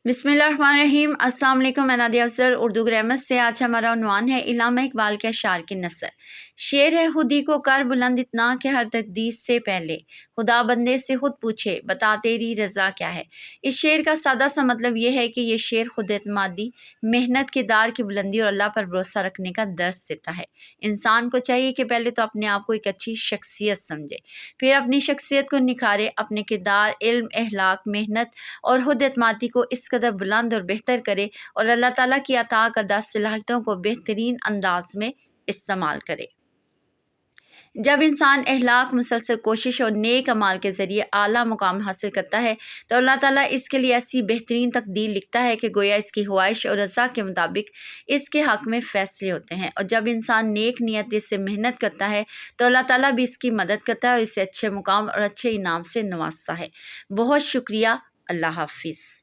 बिस्मिल्लाहिर्रहमानिर्रहीम। अस्सलाम वालेकुम। मैं नादिया अफजल उर्दू ग्रामर से। आज हमारा उन्वान है इल्लामा इकबाल के अशआर की नस्ल। शेर है खुदी को कर बुलंद इतना कि हर तकदीस से पहले खुदा बंदे से खुद पूछे बता तेरी रज़ा क्या है। इस शेर का सादा सा मतलब ये है कि ये शेर खुद एतमादी, मेहनत, किरदार की बुलंदी और अल्लाह पर भरोसा रखने का दर्स देता है। इंसान को चाहिए कि पहले तो अपने आप को एक अच्छी शख्सियत समझे, फिर अपनी शख्सियत को निखारे, अपने किरदार, इल्म, अहलाक, मेहनत और खुद एतमादी को इस कदर बुलंद और बेहतर करे और अल्लाह ताला की अता करदा सलाहियतों को बेहतरीन अंदाज में इस्तेमाल करे। जब इंसान अहलाक, मुसलसल कोशिश और नेक अमाल के ज़रिए आला मुकाम हासिल करता है तो अल्लाह ताला इसके लिए ऐसी बेहतरीन तकदीर लिखता है कि गोया इसकी ख्वाहिश और रज़ा के मुताबिक इसके हक़ में फ़ैसले होते हैं। और जब इंसान नेक नियत से मेहनत करता है तो अल्लाह ताला भी इसकी मदद करता है और इसे अच्छे मुकाम और अच्छे इनाम से नवाजता है। बहुत शुक्रिया। अल्लाह हाफ़िज़।